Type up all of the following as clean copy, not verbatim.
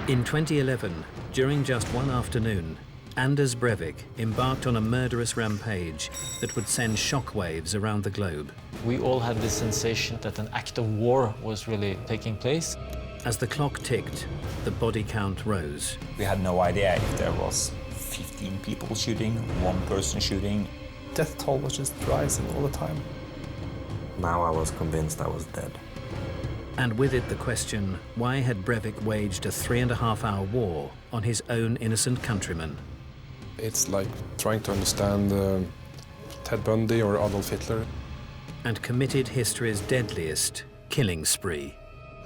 In 2011, during just one afternoon, Anders Breivick embarked on a murderous rampage that would send shockwaves around the globe. We all had this sensation that an act of war was really taking place. As the clock ticked, the body count rose. We had no idea if there was 15 people shooting, one person shooting. Death toll was just rising all the time. Now I was convinced I was dead. And with it the question, why had Breivick waged a 3.5-hour war on his own innocent countrymen? It's like trying to understand Ted Bundy or Adolf Hitler. And committed history's deadliest killing spree.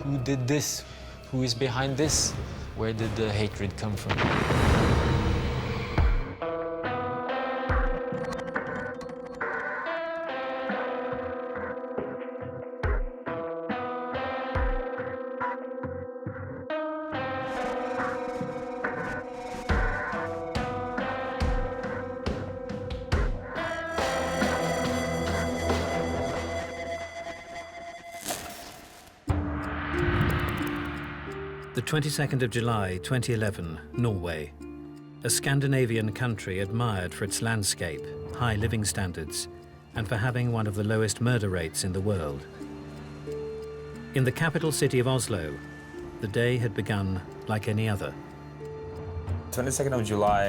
Who did this? Who is behind this? Where did the hatred come from? The 22nd of July 2011, Norway. A Scandinavian country admired for its landscape, high living standards, and for having one of the lowest murder rates in the world. In the capital city of Oslo, the day had begun like any other. 22nd of July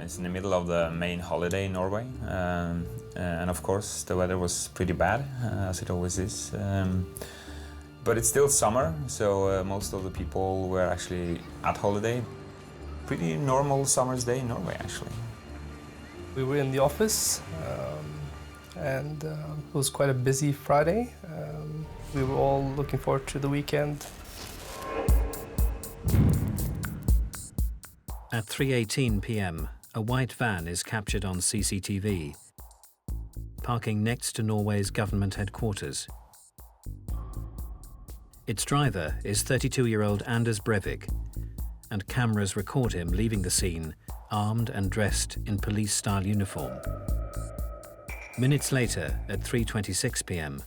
is in the middle of the main holiday in Norway. And of course, the weather was pretty bad, as it always is. But it's still summer, so most of the people were actually at holiday. Pretty normal summer's day in Norway, actually. We were in the office, and it was quite a busy Friday. We were all looking forward to the weekend. At 3:18 p.m, a white van is captured on CCTV, parking next to Norway's government headquarters. Its driver is 32-year-old Anders Breivick, and cameras record him leaving the scene, armed and dressed in police-style uniform. Minutes later, at 3:26 p.m,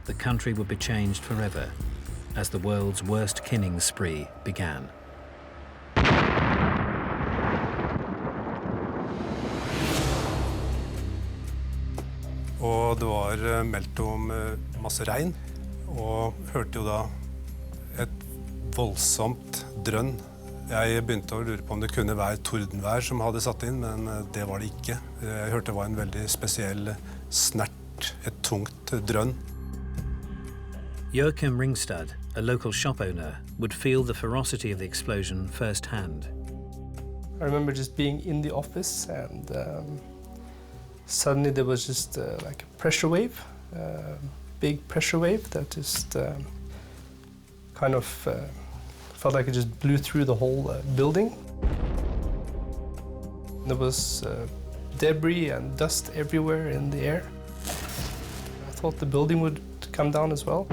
the country would be changed forever as the world's worst killing spree began. Og det var meldt om masse regn, og hørte jo da et voldsomt drønn. Jeg begynte å lure på om det kunne være tordenvær som hadde satt inn, men det var det ikke. Jeg hørte det var en veldig spesiell snert, et tungt drønn. Joachim Ringstad, a local shop owner, would feel the ferocity of the explosion firsthand. I remember just being in the office, and suddenly there was just like a pressure wave, big pressure wave that just kind of felt like it just blew through the whole building. There was debris and dust everywhere in the air. I thought the building would come down as well.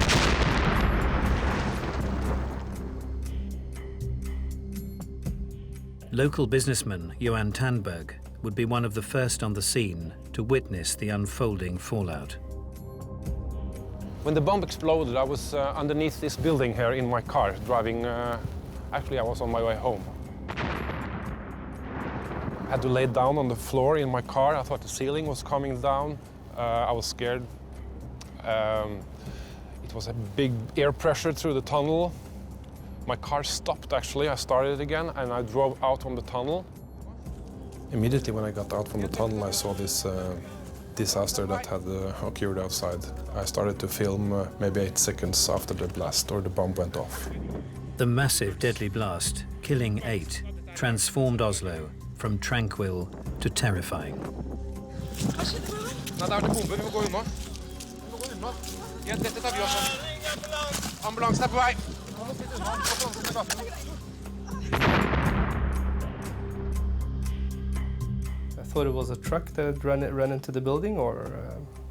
Local businessman Johan Tandberg would be one of the first on the scene to witness the unfolding fallout. When the bomb exploded, I was underneath this building here in my car, driving. Actually, I was on my way home. I had to lay down on the floor in my car. I thought the ceiling was coming down. I was scared. It was a big air pressure through the tunnel. My car stopped, actually. I started again, and I drove out from the tunnel. Immediately when I got out from the tunnel, I saw this disaster that had occurred outside. I started to film maybe 8 seconds after the blast or the bomb went off. The massive deadly blast, killing 8, transformed Oslo from tranquil to terrifying. Nei, der er det bombe. Vi må gå unna. Vi må gå unna. Ja, dette tar vi også. Ambulansen er på vei. Kom og sitt unna. Ambulansen er gaten. I thought it was a truck that ran into the building or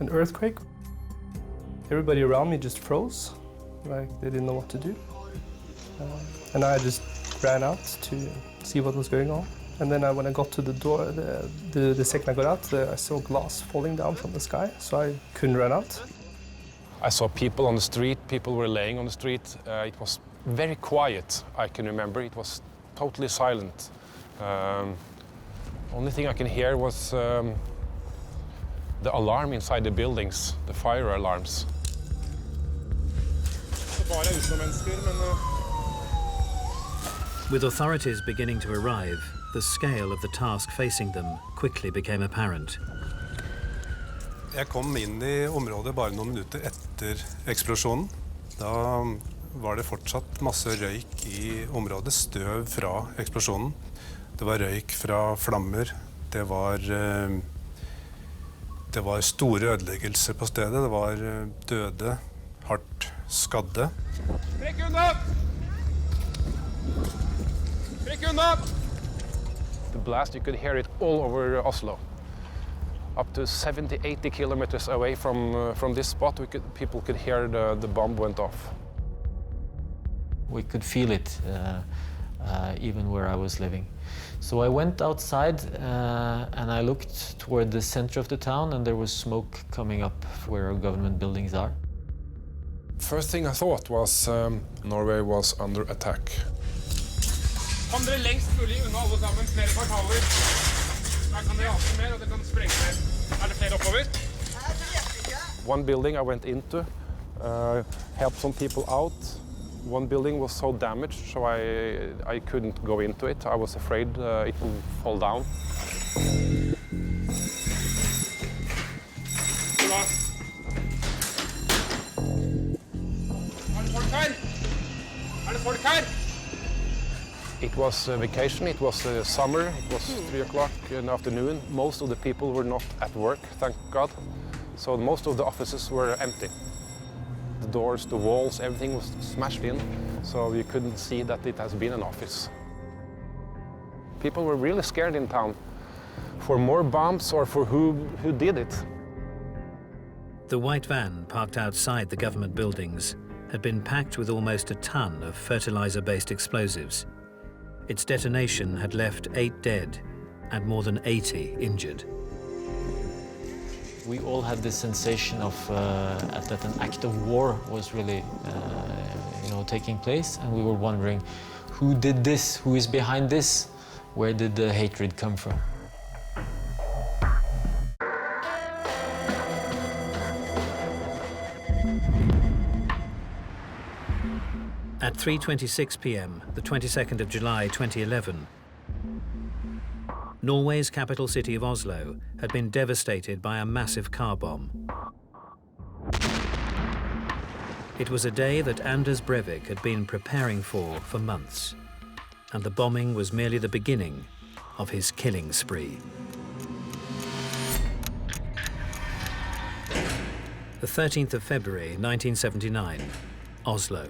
an earthquake. Everybody around me just froze, like they didn't know what to do. And I just ran out to see what was going on. And then when I got to the door, the second I got out, I saw glass falling down from the sky, so I couldn't run out. I saw people on the street. People were laying on the street. It was very quiet, I can remember. It was totally silent. Only thing I can hear was the alarm inside the buildings, the fire alarms. With authorities beginning to arrive, the scale of the task facing them quickly became apparent. Jeg kom inn i området bare noen minutter etter eksplosjonen. Da var det fortsatt masse røyk i området, støv fra eksplosjonen. Det var røyk fra flammer. Det var store ødeleggelser på stedet. Det var døde, hardt skadde. Trekk unna! Trekk unna! The blast, you could hear it all over Oslo. Up to 70-80 kilometers away from this spot, people could hear the bomb went off. We could feel it even where I was living. So I went outside and I looked toward the center of the town, and there was smoke coming up where our government buildings are. First thing I thought was Norway was under attack. Kom dere lengst mulig unna alle sammen, flere kvartaler. Her kan dere ase mer, og dere kan sprenge mer. Det flere oppover? One building I went into, helped some people out. One building was so damaged, so I couldn't go into it. I was afraid it would fall down. It was vacation, it was summer, it was 3 o'clock in the afternoon. Most of the people were not at work, thank God. So most of the offices were empty. The doors, the walls, everything was smashed in, so you couldn't see that it has been an office. People were really scared in town for more bombs or for who did it. The white van parked outside the government buildings had been packed with almost a ton of fertilizer-based explosives. Its detonation had left 8 dead and more than 80 injured. We all had this sensation of that an act of war was really taking place, and we were wondering who did this, who is behind this, where did the hatred come from? At 3:26 p.m., the 22nd of July 2011, Norway's capital city of Oslo had been devastated by a massive car bomb. It was a day that Anders Breivick had been preparing for months, and the bombing was merely the beginning of his killing spree. The 13th of February 1979, Oslo.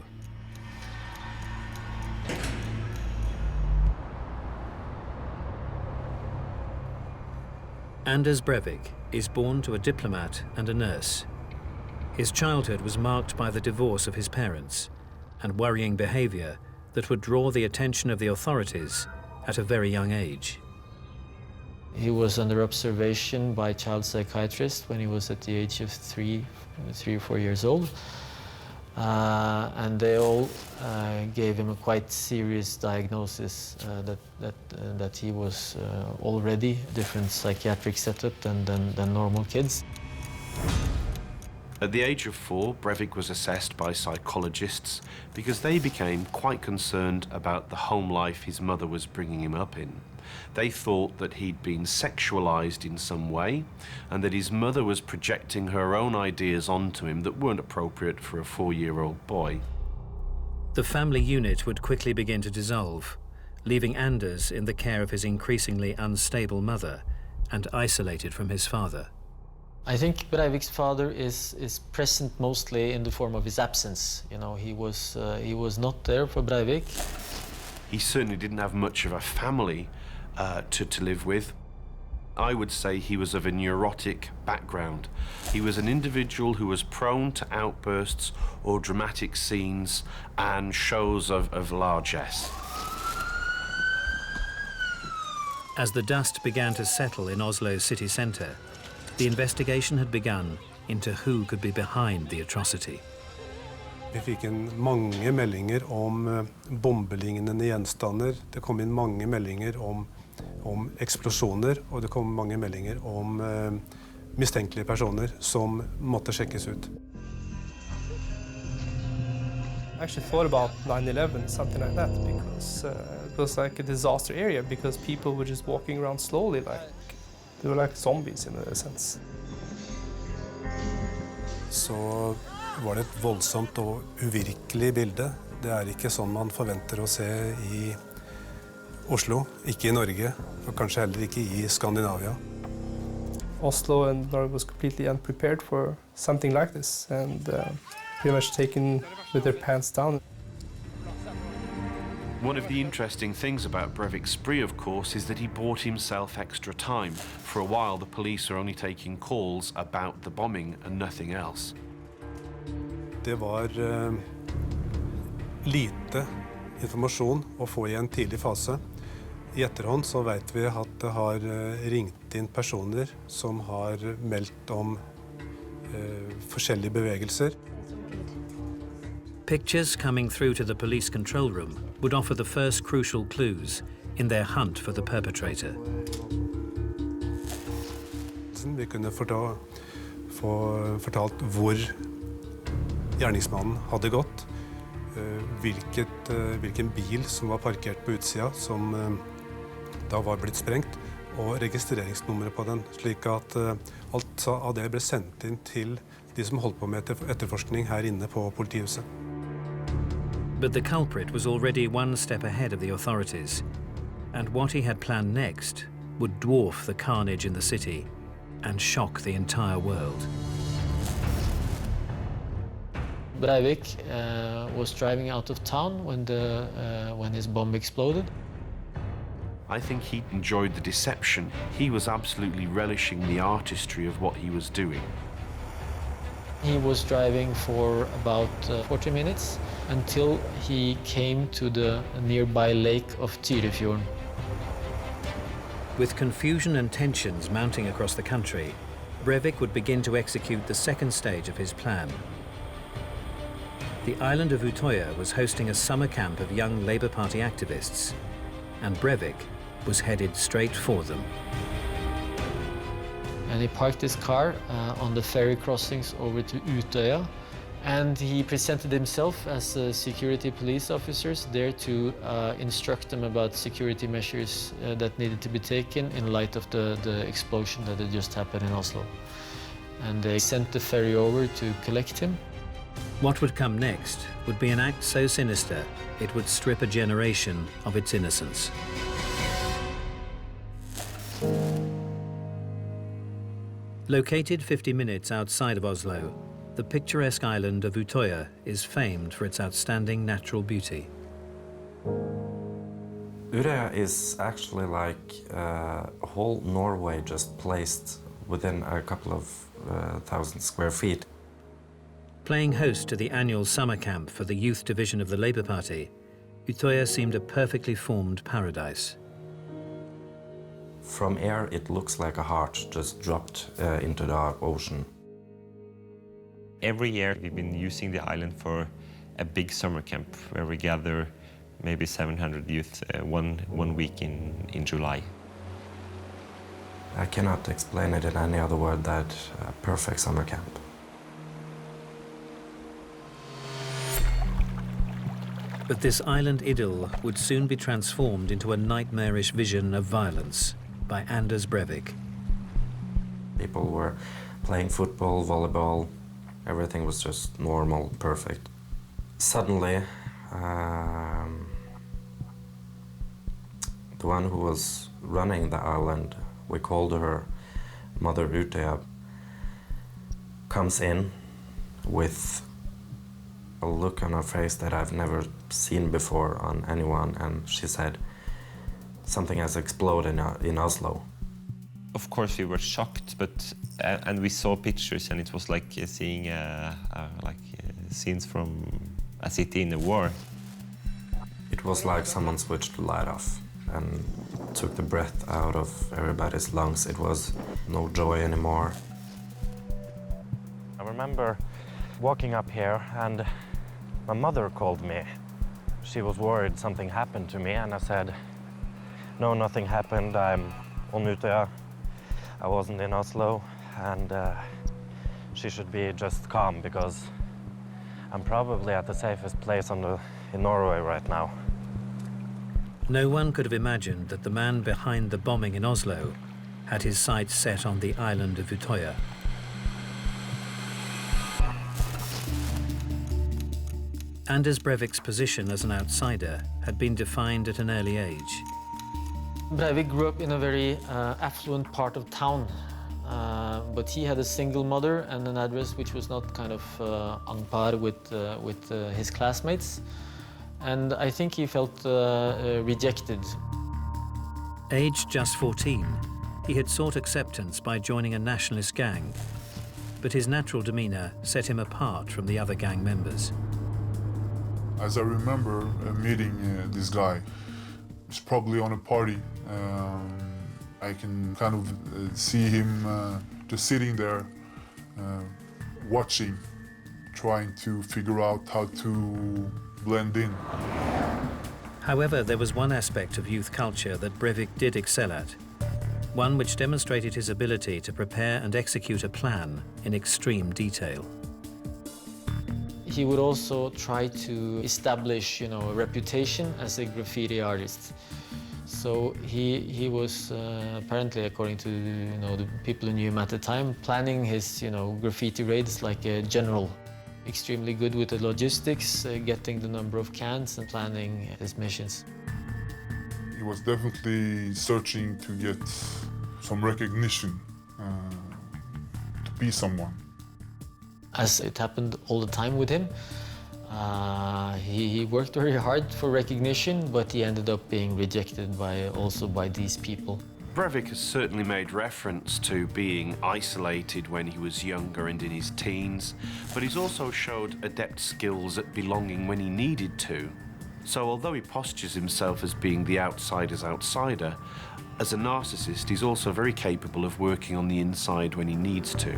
Anders Breivick is born to a diplomat and a nurse. His childhood was marked by the divorce of his parents and worrying behavior that would draw the attention of the authorities at a very young age. He was under observation by a child psychiatrist when he was at the age of 3 or 4 years old. And they all gave him a quite serious diagnosis that he was already a different psychiatric setup than normal kids. At the age of 4, Breivick was assessed by psychologists because they became quite concerned about the home life his mother was bringing him up in. They thought that he'd been sexualized in some way and that his mother was projecting her own ideas onto him that weren't appropriate for a 4-year-old boy. The family unit would quickly begin to dissolve, leaving Anders in the care of his increasingly unstable mother and isolated from his father. I think Breivick's father is present mostly in the form of his absence. You know, he was not there for Breivik. He certainly didn't have much of a family to live with. I would say he was of a neurotic background. He was an individual who was prone to outbursts or dramatic scenes and shows of largesse. As the dust began to settle in Oslo's city centre, the investigation had begun into who could be behind the atrocity. Vi fikk inn mange meldinger om bombelignende gjenstander. Det kom inn mange meldinger om eksplosjoner, og det kom mange meldinger om mistenkelige personer som måtte sjekkes ut. I actually thought about 9/11, something like that, because it was like a disaster area, because people were just walking around slowly, like they were like zombies in a sense. Så var det et voldsomt og uvirkelig bilde. Det er ikke sånn man forventer å se i Oslo, ikke i Norge, og kanskje heller ikke i Skandinavia. Oslo and Norway was completely unprepared for something like this, and pretty much taken with their pants down. One of the interesting things about Breivick's spree, of course, is that he bought himself extra time. For a while, the police are only taking calls about the bombing and nothing else. Det var lite informasjon å få i en tidlig fase. I etterhånd så vet vi at det har ringt inn personer som har meldt om forskjellige bevegelser. Pictures coming through to the police control room would offer the first crucial clues in their hunt for the perpetrator. Vi kunne få fortalt hvor gjerningsmannen hadde gått, hvilken bil som var parkert på utsida, som da var blitt sprengt, og registreringsnummeret på den, slik at alt av det ble sendt inn til de som holdt på med etterforskning her inne på politihuset. But the culprit was already one step ahead of the authorities, and what he had planned next would dwarf the carnage in the city and shock the entire world. Breivick was driving out of town when his bomb exploded. I think he enjoyed the deception. He was absolutely relishing the artistry of what he was doing. He was driving for about 40 minutes until he came to the nearby lake of Tyrifjorden. With confusion and tensions mounting across the country, Breivick would begin to execute the second stage of his plan. The island of UTOYA was hosting a summer camp of young Labour Party activists, and Breivick was headed straight for them. And he parked his car on the ferry crossings over to UTOYA, and he presented himself as security police officers there to instruct them about security measures that needed to be taken in light of the explosion that had just happened in Oslo. And they sent the ferry over to collect him. What would come next would be an act so sinister it would strip a generation of its innocence. Located 50 minutes outside of Oslo, the picturesque island of UTOYA is famed for its outstanding natural beauty. UTOYA is actually like whole Norway just placed within a couple of 1,000 square feet. Playing host to the annual summer camp for the youth division of the Labour Party, UTOYA seemed a perfectly formed paradise. From air, it looks like a heart just dropped into the ocean. Every year, we've been using the island for a big summer camp where we gather maybe 700 youth one week in July. I cannot explain it in any other word than a perfect summer camp. But this island idyll would soon be transformed into a nightmarish vision of violence by Anders Breivick. People were playing football, volleyball, everything was just normal, perfect. Suddenly, the one who was running the island, we called her Mother UTOYA, comes in with a look on her face that I've never seen before on anyone, and she said, something has exploded in Oslo. Of course, we were shocked, but and we saw pictures, and it was like seeing scenes from a city in the war. It was like someone switched the light off and took the breath out of everybody's lungs. It was no joy anymore. I remember walking up here and My mother called me. She was worried something happened to me, and I said, no, nothing happened. I'm on UTOYA. I wasn't in Oslo, and she should be just calm because I'm probably at the safest place in Norway right now. No one could have imagined that the man behind the bombing in Oslo had his sights set on the island of UTOYA. Anders Breivick's position as an outsider had been defined at an early age. Breivik grew up in a very affluent part of town, but he had a single mother and an address which was not kind of on par with his classmates. And I think he felt rejected. Aged just 14, he had sought acceptance by joining a nationalist gang, but his natural demeanor set him apart from the other gang members. As I remember meeting this guy, he's probably on a party. I can kind of see him just sitting there, watching, trying to figure out how to blend in. However, there was one aspect of youth culture that Breivick did excel at, one which demonstrated his ability to prepare and execute a plan in extreme detail. He would also try to establish, a reputation as a graffiti artist. So he was apparently, according to the people who knew him at the time, planning his graffiti raids like a general. Extremely good with the logistics, getting the number of cans and planning his missions. He was definitely searching to get some recognition, to be someone. As it happened all the time with him, he worked very hard for recognition, but he ended up being rejected also by these people. Breivick has certainly made reference to being isolated when he was younger and in his teens, but he's also showed adept skills at belonging when he needed to. So although he postures himself as being the outsider's outsider, as a narcissist he's also very capable of working on the inside when he needs to.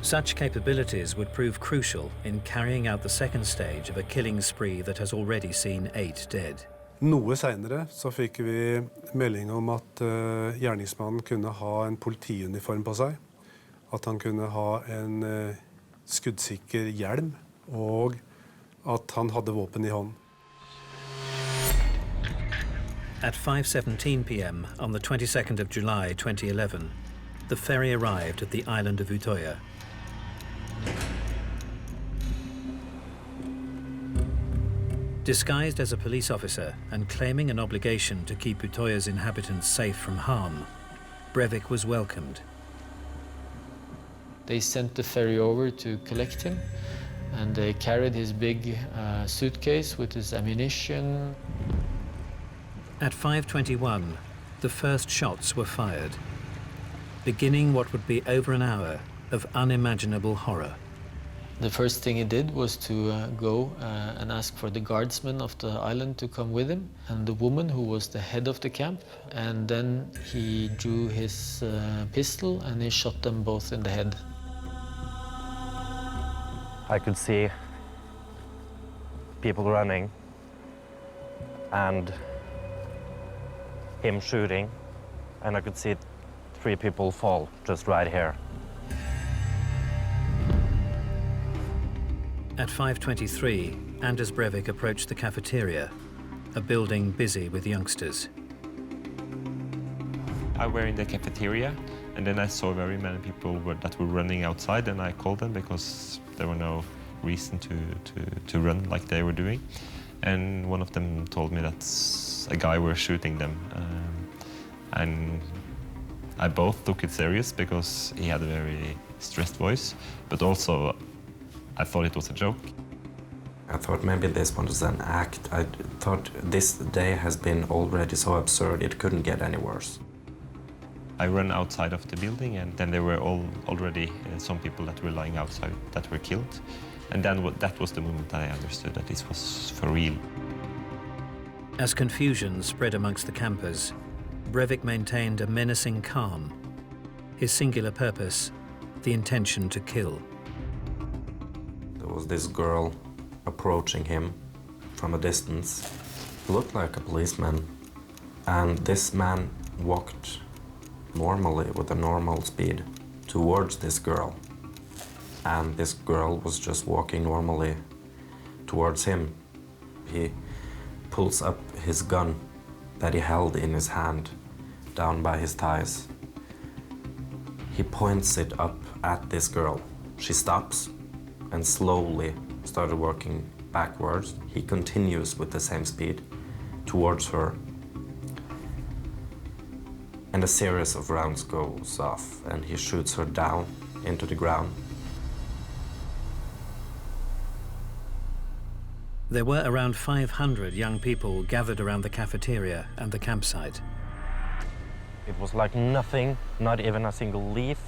Such capabilities would prove crucial in carrying out the second stage of a killing spree that has already seen 8 dead. Noe senere så fikk vi melding om at gjerningsmannen kunne ha en politiuniform på seg, at han kunne ha en skuddsikker hjelm, og at han hadde våpen I hånd. At 5:17 p.m. on the 22nd of July 2011, the ferry arrived at the island of UTOYA. Disguised as a police officer and claiming an obligation to keep UTOYA's inhabitants safe from harm, Breivick was welcomed. They sent the ferry over to collect him, and they carried his big suitcase with his ammunition. At 5:21, the first shots were fired, beginning what would be over an hour of unimaginable horror. The first thing he did was to go and ask for the guardsmen of the island to come with him, and the woman who was the head of the camp, and then he drew his pistol and he shot them both in the head. I could see people running and him shooting, and I could see 3 people fall just right here. At 5:23, Anders Breivick approached the cafeteria, a building busy with youngsters. I were in the cafeteria, and then I saw very many people that were running outside, and I called them because there were no reason to run like they were doing. And one of them told me that a guy were shooting them. And I both took it serious because he had a very stressed voice, but also I thought it was a joke. I thought maybe this was an act. I thought this day has been already so absurd, it couldn't get any worse. I ran outside of the building, and then there were already some people that were lying outside that were killed. And then that was the moment that I understood that this was for real. As confusion spread amongst the campers, Breivick maintained a menacing calm. His singular purpose, the intention to kill. There was this girl approaching him from a distance. He looked like a policeman, and this man walked normally with a normal speed towards this girl. And this girl was just walking normally towards him. He pulls up his gun that he held in his hand down by his thighs. He points it up at this girl. She stops and slowly started working backwards. He continues with the same speed towards her. And a series of rounds goes off and he shoots her down into the ground. There were around 500 young people gathered around the cafeteria and the campsite. It was like nothing, not even a single leaf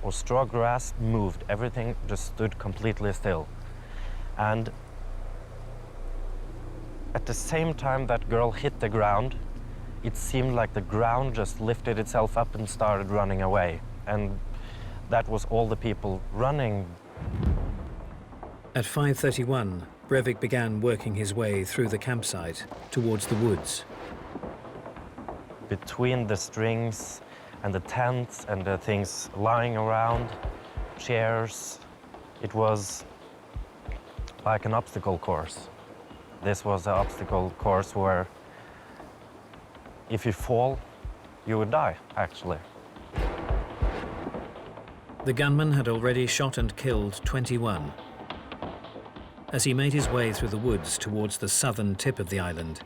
or straw grass moved. Everything just stood completely still. And at the same time that girl hit the ground, it seemed like the ground just lifted itself up and started running away. And that was all the people running. At 5:31, Breivick began working his way through the campsite towards the woods. Between the strings and the tents and the things lying around, chairs, it was like an obstacle course. This was an obstacle course where if you fall, you would die, actually. The gunman had already shot and killed 21. As he made his way through the woods towards the southern tip of the island,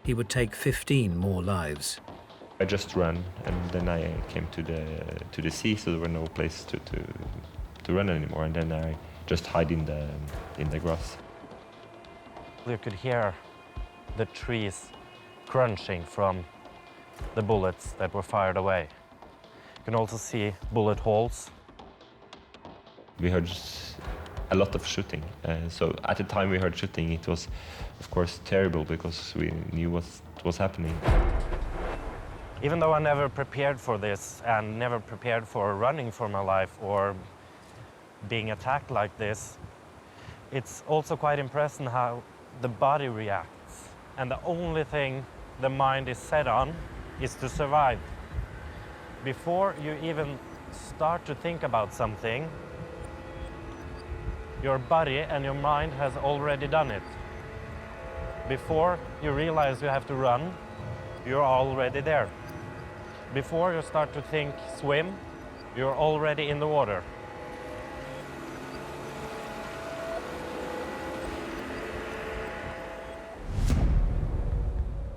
he would take 15 more lives. I just ran, and then I came to the sea, so there were no place to run anymore. And then I just hide in the grass. You could hear the trees crunching from the bullets that were fired away. You can also see bullet holes. We heard a lot of shooting. So at the time we heard shooting, it was, of course, terrible because we knew what was happening. Even though I never prepared for this and never prepared for running for my life or being attacked like this, it's also quite impressive how the body reacts. And the only thing the mind is set on is to survive. Before you even start to think about something, your body and your mind has already done it. Before you realize you have to run, you're already there. Before you start to think swim, you're already in the water.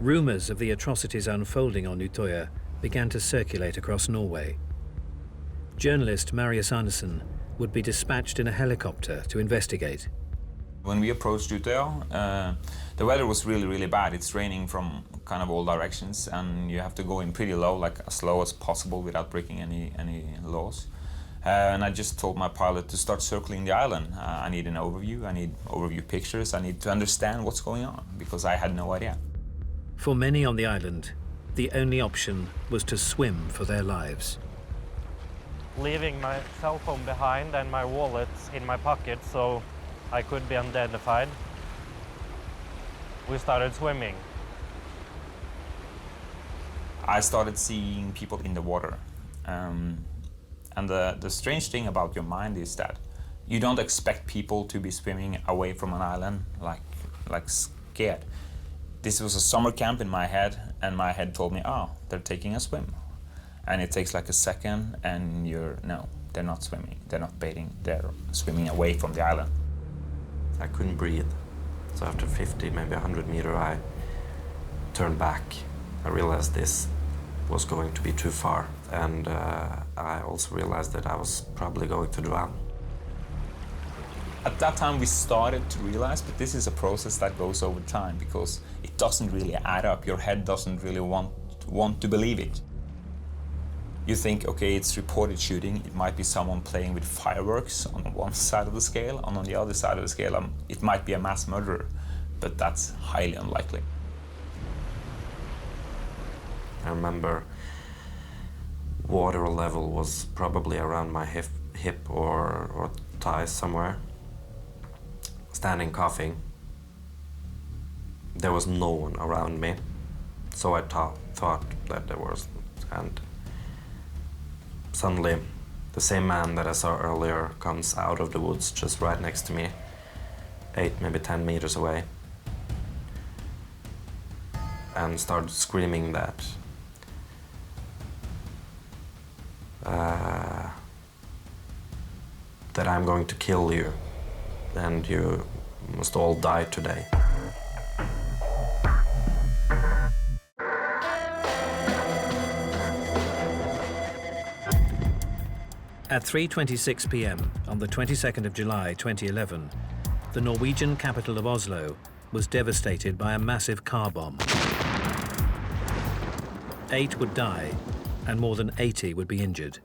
Rumours of the atrocities unfolding on UTOYA began to circulate across Norway. Journalist Marius Arnesen would be dispatched in a helicopter to investigate. When we approached UTOYA, the weather was really bad. It's raining from kind of all directions, and you have to go in pretty low, like as low as possible without breaking any laws. And I just told my pilot to start circling the island. I need an overview, I need overview pictures, I need to understand what's going on, because I had no idea. For many on the island, the only option was to swim for their lives. Leaving my cell phone behind and my wallet in my pocket so I could be unidentified, we started swimming. I started seeing people in the water. And the strange thing about your mind is that you don't expect people to be swimming away from an island like scared. This was a summer camp in my head, and my head told me, oh, they're taking a swim. And it takes like a second, and no, they're not swimming, they're not baiting, they're swimming away from the island. I couldn't breathe. So after 50, maybe 100 meters, I turned back. I realized this was going to be too far. And I also realized that I was probably going to drown. At that time we started to realize, but this is a process that goes over time because it doesn't really add up. Your head doesn't really want to believe it. You think, okay, it's reported shooting, it might be someone playing with fireworks on one side of the scale, and on the other side of the scale it might be a mass murderer, but that's highly unlikely. I remember water level was probably around my hip or thigh somewhere. standing coughing. There was no one around me, so I thought that there was, and suddenly the same man that I saw earlier comes out of the woods just right next to me, 8, maybe 10 meters away, and started screaming that that I'm going to kill you and you must all die today. At 3:26 p.m. on the 22nd of July 2011, the Norwegian capital of Oslo was devastated by a massive car bomb. 8 would die and more than 80 would be injured.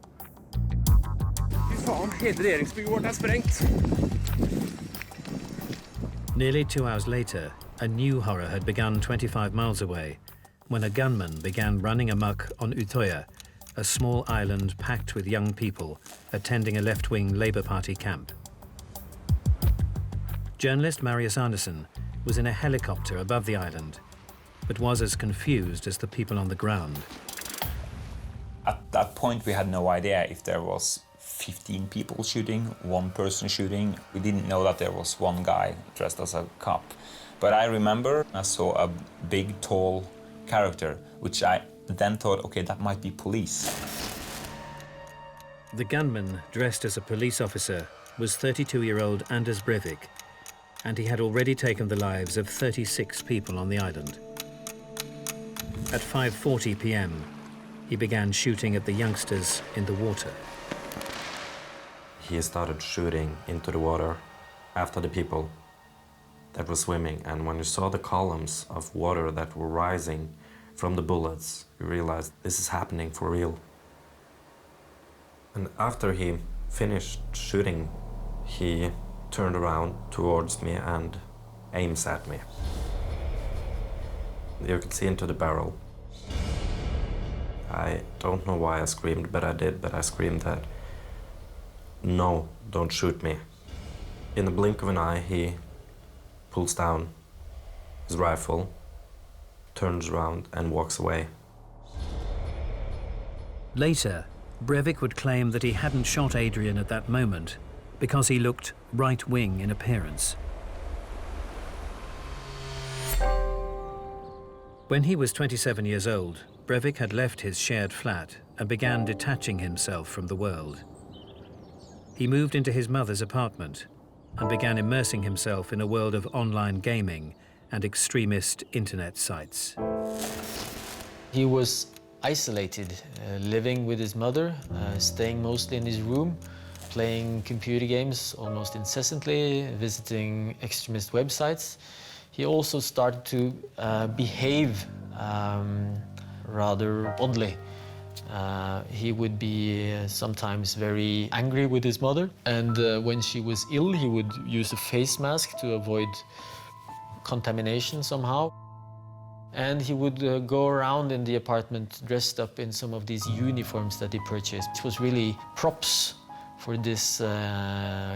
Nearly 2 hours later, a new horror had begun 25 miles away when a gunman began running amok on UTOYA, a small island packed with young people attending a left-wing Labour Party camp. Journalist Marius Andersen was in a helicopter above the island, but was as confused as the people on the ground. At that point, we had no idea if there was 15 people shooting, 1 person shooting. We didn't know that there was one guy dressed as a cop. But I remember I saw a big, tall character, which I then thought, okay, that might be police. The gunman, dressed as a police officer, was 32-year-old Anders Breivick, and he had already taken the lives of 36 people on the island. At 5:40 p.m., he began shooting at the youngsters in the water. He started shooting into the water after the people that were swimming, and when you saw the columns of water that were rising from the bullets, you realized this is happening for real. And after he finished shooting, he turned around towards me and aims at me. You could see into the barrel. I don't know why I screamed, but I did, but I screamed that, "No, don't shoot me." In the blink of an eye, he pulls down his rifle, turns around and walks away. Later, Breivick would claim that he hadn't shot Adrian at that moment because he looked right-wing in appearance. When he was 27 years old, Breivick had left his shared flat and began detaching himself from the world. He moved into his mother's apartment and began immersing himself in a world of online gaming and extremist internet sites. He was isolated, living with his mother, staying mostly in his room, playing computer games almost incessantly, visiting extremist websites. He also started to behave rather oddly. He would be sometimes very angry with his mother, and when she was ill, he would use a face mask to avoid contamination somehow. And he would go around in the apartment dressed up in some of these uniforms that he purchased. It was really props for this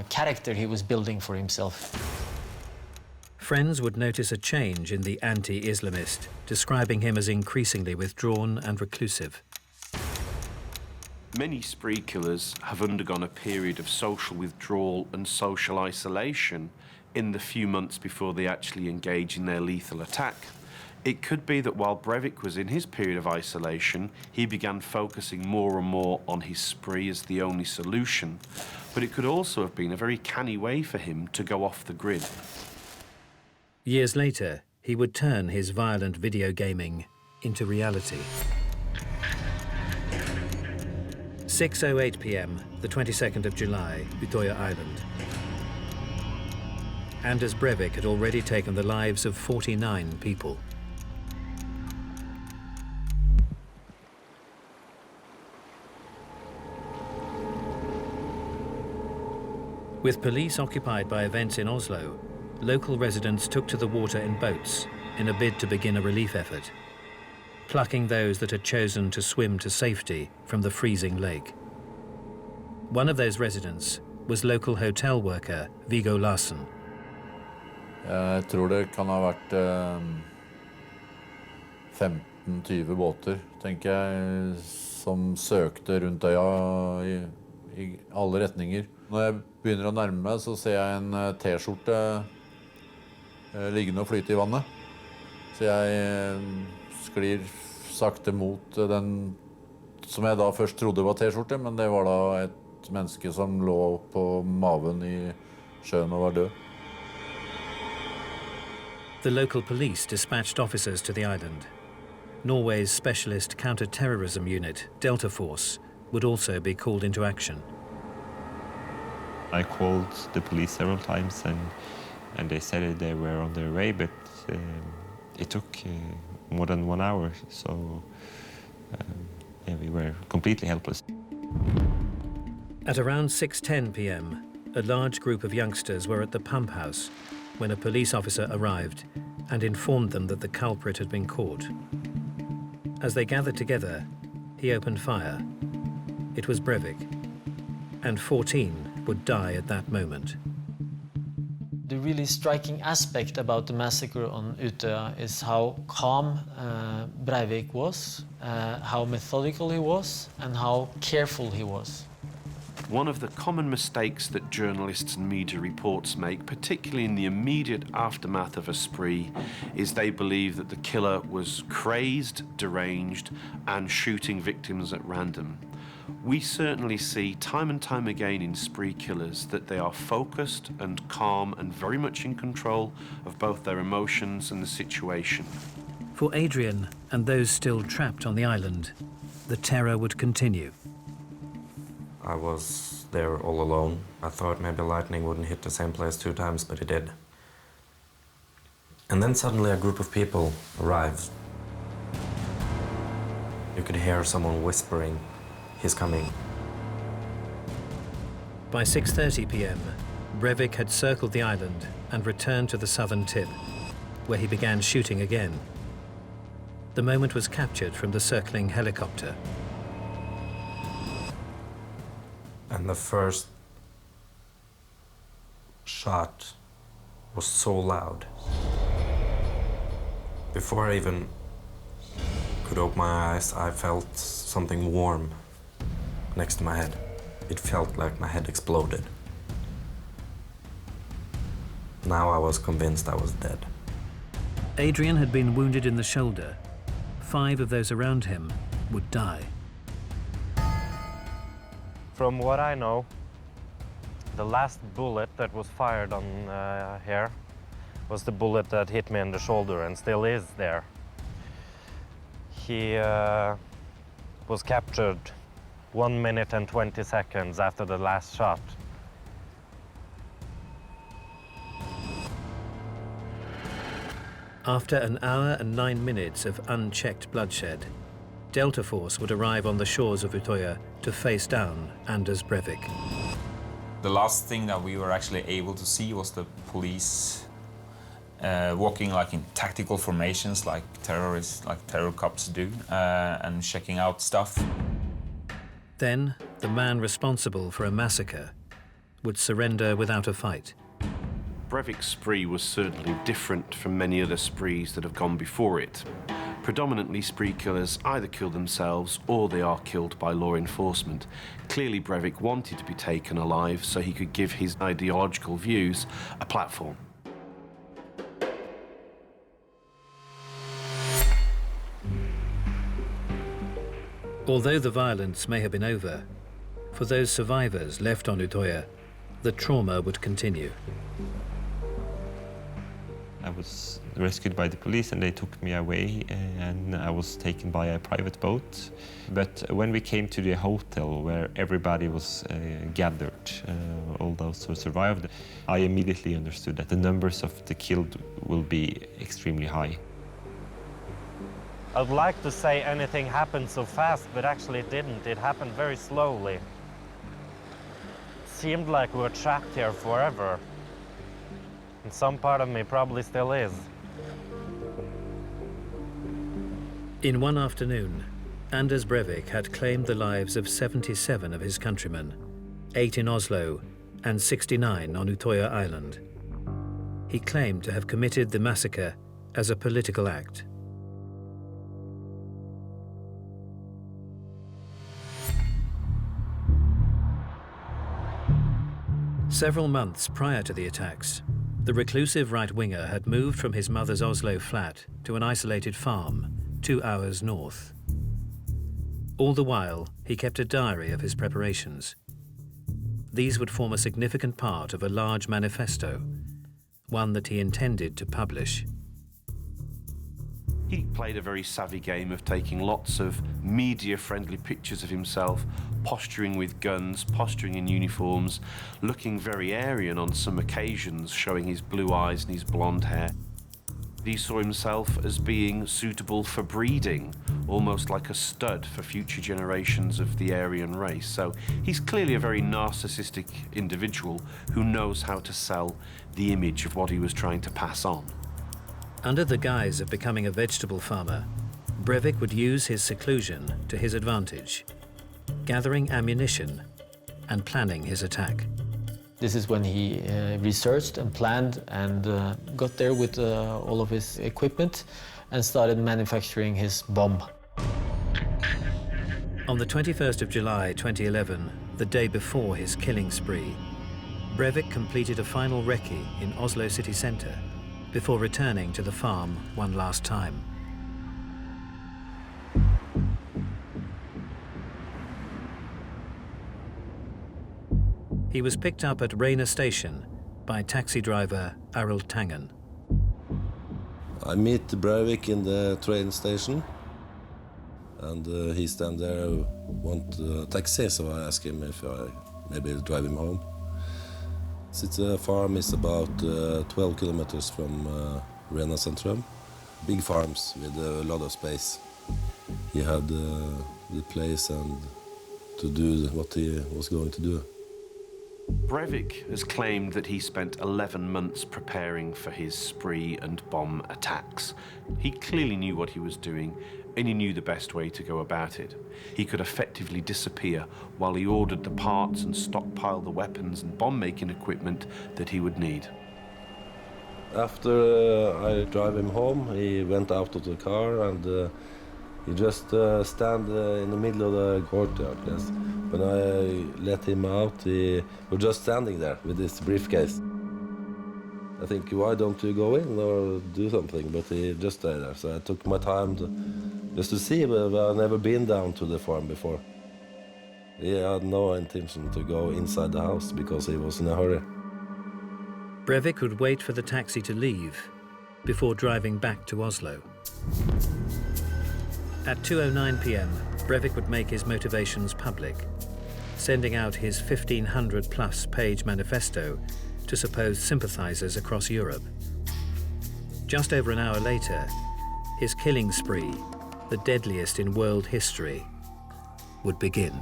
character he was building for himself. Friends would notice a change in the anti-Islamist, describing him as increasingly withdrawn and reclusive. Many spree killers have undergone a period of social withdrawal and social isolation in the few months before they actually engage in their lethal attack. It could be that while Breivick was in his period of isolation, he began focusing more and more on his spree as the only solution, but it could also have been a very canny way for him to go off the grid. Years later, he would turn his violent video gaming into reality. 6:08 p.m., the 22nd of July, UTOYA Island. Anders Breivick had already taken the lives of 49 people. With police occupied by events in Oslo, local residents took to the water in boats in a bid to begin a relief effort, plucking those that had chosen to swim to safety from the freezing lake. One of those residents was local hotel worker Viggo Larsen. Jeg tror det kan ha vært 15-20 båter, tenker jeg, som søkte rundt øya i alle retninger. Når jeg begynner å nærme meg, så ser jeg en T-skjorte liggende og flyte i vannet. Så jeg sklir sakte mot den som jeg da først trodde var T-skjorte, men det var da et menneske som lå på maven i sjøen og var død. The local police dispatched officers to the island. Norway's specialist counter-terrorism unit, Delta Force, would also be called into action. I called the police several times and they said they were on their way, but it took more than 1 hour, so yeah, we were completely helpless. At around 6:10 p.m, a large group of youngsters were at the pump house when a police officer arrived and informed them that the culprit had been caught. As they gathered together, he opened fire. It was Breivick, and 14 would die at that moment. The really striking aspect about the massacre on UTOYA is how calm Breivick was, how methodical he was, and how careful he was. One of the common mistakes that journalists and media reports make, particularly in the immediate aftermath of a spree, is they believe that the killer was crazed, deranged, and shooting victims at random. We certainly see time and time again in spree killers that they are focused and calm and very much in control of both their emotions and the situation. For Adrian and those still trapped on the island, the terror would continue. I was there all alone. I thought maybe lightning wouldn't hit the same place 2 times, but it did. And then suddenly a group of people arrived. You could hear someone whispering, "He's coming." By 6:30 p.m, Breivick had circled the island and returned to the southern tip, where he began shooting again. The moment was captured from the circling helicopter. And the first shot was so loud. Before I even could open my eyes, I felt something warm next to my head. It felt like my head exploded. Now I was convinced I was dead. Adrian had been wounded in the shoulder. 5 of those around him would die. From what I know, the last bullet that was fired on here was the bullet that hit me in the shoulder and still is there. He was captured 1 minute and 20 seconds after the last shot. After an hour and 9 minutes of unchecked bloodshed, Delta Force would arrive on the shores of UTOYA to face down Anders Breivick. The last thing that we were actually able to see was the police walking like in tactical formations, like terrorists, like terror cops do, and checking out stuff. Then, the man responsible for a massacre would surrender without a fight. Breivick's spree was certainly different from many other sprees that have gone before it. Predominantly, spree killers either kill themselves or they are killed by law enforcement. Clearly, Breivick wanted to be taken alive so he could give his ideological views a platform. Although the violence may have been over, for those survivors left on UTOYA, the trauma would continue. I was rescued by the police and they took me away and I was taken by a private boat. But when we came to the hotel where everybody was gathered, all those who survived, I immediately understood that the numbers of the killed will be extremely high. I'd like to say anything happened so fast, but actually it didn't. It happened very slowly. It seemed like we were trapped here forever. And some part of me probably still is. In one afternoon, Anders Breivick had claimed the lives of 77 of his countrymen, 8 in Oslo and 69 on UTOYA Island. he claimed to have committed the massacre as a political act. Several months prior to the attacks, the reclusive right-winger had moved from his mother's Oslo flat to an isolated farm 2 hours north. All the while, he kept a diary of his preparations. These would form a significant part of a large manifesto, one that he intended to publish. He played a very savvy game of taking lots of media-friendly pictures of himself, posturing with guns, posturing in uniforms, looking very Aryan on some occasions, showing his blue eyes and his blonde hair. He saw himself as being suitable for breeding, almost like a stud for future generations of the Aryan race. So he's clearly a very narcissistic individual who knows how to sell the image of what he was trying to pass on. Under the guise of becoming a vegetable farmer, Breivick would use his seclusion to his advantage, gathering ammunition and planning his attack. This is when he researched and planned and got there with all of his equipment and started manufacturing his bomb. On the 21st of July 2011, the day before his killing spree, Breivick completed a final recce in Oslo city centre before returning to the farm one last time. He was picked up at Reine station by taxi driver Arild Tangen. I meet Breivick in the train station, and he stand there, want a taxi, so I ask him if I maybe drive him home. The farm is about 12 kilometers from Reine Centrum. Big farms with a lot of space. He had the place and to do what he was going to do. Breivick has claimed that he spent 11 months preparing for his spree and bomb attacks. He clearly knew what he was doing, and he knew the best way to go about it. He could effectively disappear while he ordered the parts and stockpiled the weapons and bomb-making equipment that he would need. After I drive him home, he went out of the car and he just stand in the middle of the courtyard. Yes. When I let him out, he was just standing there with his briefcase. I think, why don't you go in or do something? But he just stayed there. So I took my time just to see, but I've never been down to the farm before. He had no intention to go inside the house because he was in a hurry. Breivick would wait for the taxi to leave before driving back to Oslo. At 2:09 p.m, Breivick would make his motivations public, sending out his 1,500-plus page manifesto to supposed sympathizers across Europe. Just over an hour later, his killing spree, the deadliest in world history, would begin.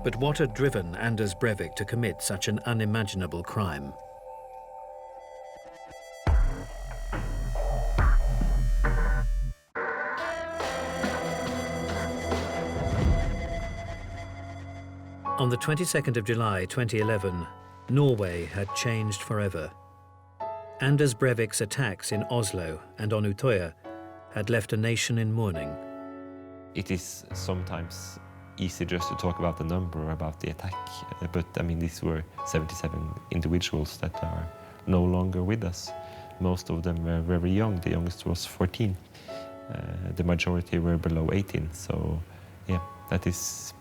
But what had driven Anders Breivick to commit such an unimaginable crime? On the 22nd of July 2011, Norway had changed forever. Anders Breivick's attacks in Oslo and on UTOYA had left a nation in mourning. It is sometimes easy just to talk about the number, about the attack, but I mean, these were 77 individuals that are no longer with us. Most of them were very young. The youngest was 14. The majority were below 18, so yeah, that is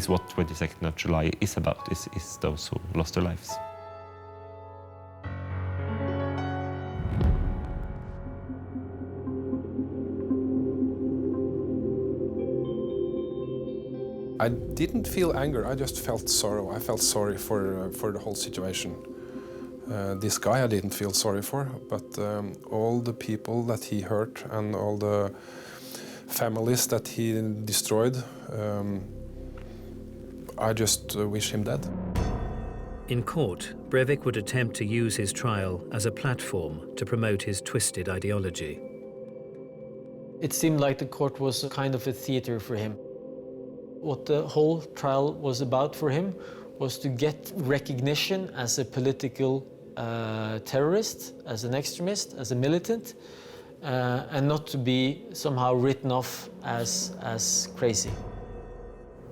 what 22nd of July is about, is those who lost their lives. I didn't feel anger, I just felt sorrow. I felt sorry for the whole situation. This guy I didn't feel sorry for, but all the people that he hurt and all the families that he destroyed, I just wish him dead. In court, Breivick would attempt to use his trial as a platform to promote his twisted ideology. It seemed like the court was kind of a theater for him. What the whole trial was about for him was to get recognition as a political terrorist, as an extremist, as a militant, and not to be somehow written off as crazy.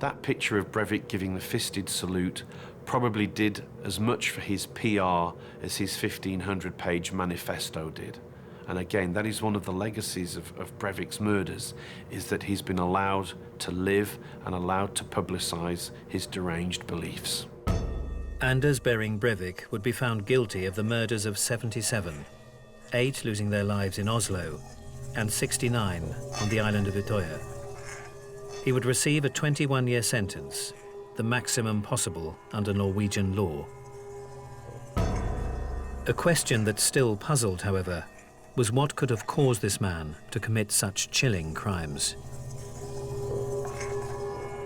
That picture of Breivick giving the fisted salute probably did as much for his PR as his 1,500-page manifesto did. And again, that is one of the legacies of Breivick's murders, is that he's been allowed to live and allowed to publicise his deranged beliefs. Anders Behring Breivik would be found guilty of the murders of 77, 8 losing their lives in Oslo, and 69 on the island of UTOYA. He would receive a 21-year sentence, the maximum possible under Norwegian law. A question that still puzzled, however, was what could have caused this man to commit such chilling crimes.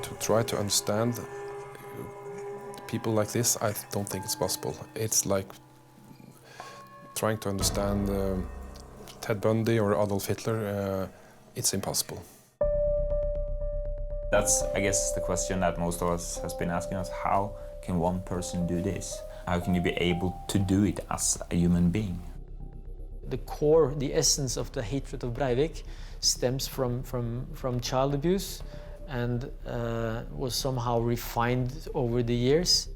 To try to understand people like this, I don't think it's possible. It's like trying to understand Ted Bundy or Adolf Hitler. It's impossible. That's, I guess, the question that most of us has been asking us. How can one person do this? How can you be able to do it as a human being? The core, the essence of the hatred of Breivik stems from child abuse and was somehow refined over the years.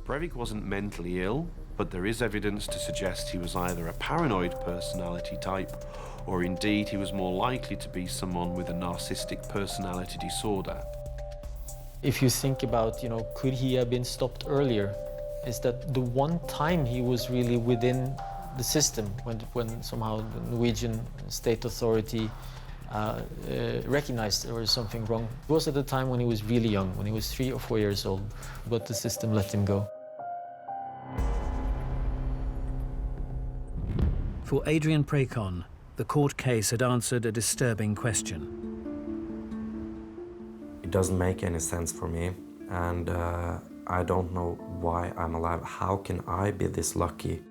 Breivik wasn't mentally ill, but there is evidence to suggest he was either a paranoid personality type or indeed he was more likely to be someone with a narcissistic personality disorder. If you think about, could he have been stopped earlier, is that the one time he was really within the system, when somehow the Norwegian state authority recognized there was something wrong, it was at the time when he was really young, when he was 3 or 4 years old, but the system let him go. For Adrian Prekon, the court case had answered a disturbing question. It doesn't make any sense for me, and I don't know why I'm alive. How can I be this lucky?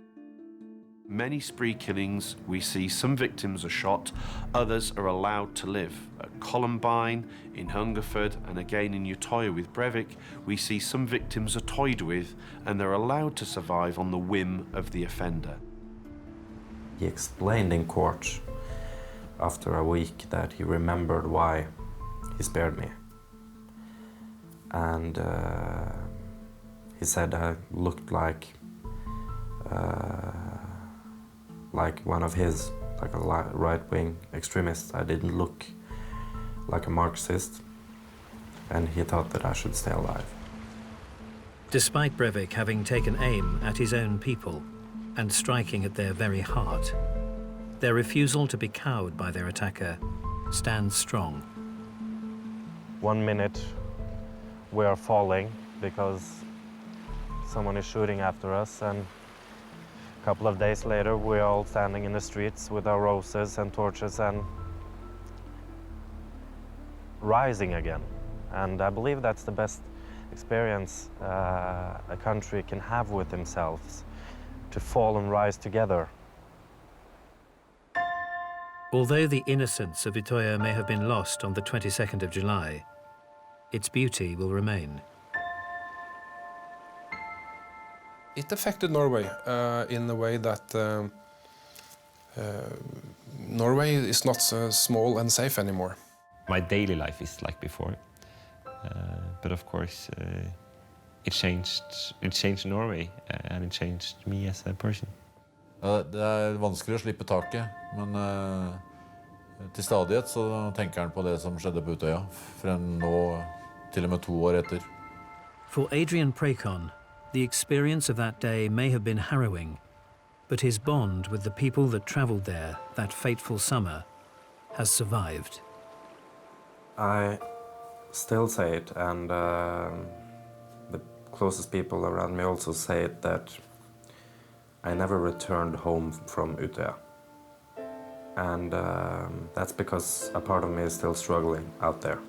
Many spree killings, we see some victims are shot, others are allowed to live. At Columbine, in Hungerford, and again in UTOYA with Breivik, we see some victims are toyed with and they're allowed to survive on the whim of the offender. He explained in court after a week that he remembered why he spared me. And he said I looked like one of his, like a right-wing extremist. I didn't look like a Marxist, and he thought that I should stay alive. Despite Breivik having taken aim at his own people and striking at their very heart, their refusal to be cowed by their attacker stands strong. 1 minute we are falling because someone is shooting after us, and a couple of days later we're all standing in the streets with our roses and torches and rising again. And I believe that's the best experience a country can have with themselves, to fall and rise together. Although the innocence of UTOYA may have been lost on the 22nd of July, its beauty will remain. It affected Norway in the way that Norway is not small and safe anymore. My daily life is like before, but of course it changed Norway and it changed me as a person. Det vanskelig å slippe taket, men til stadighet så tenker han på det som skjedde på Utøya, frem nå til og med 2 år etter. For Adrian Prekon, the experience of that day may have been harrowing, but his bond with the people that travelled there that fateful summer has survived. I still say it, and the closest people around me also say it, that I never returned home from Utøya. And that's because a part of me is still struggling out there.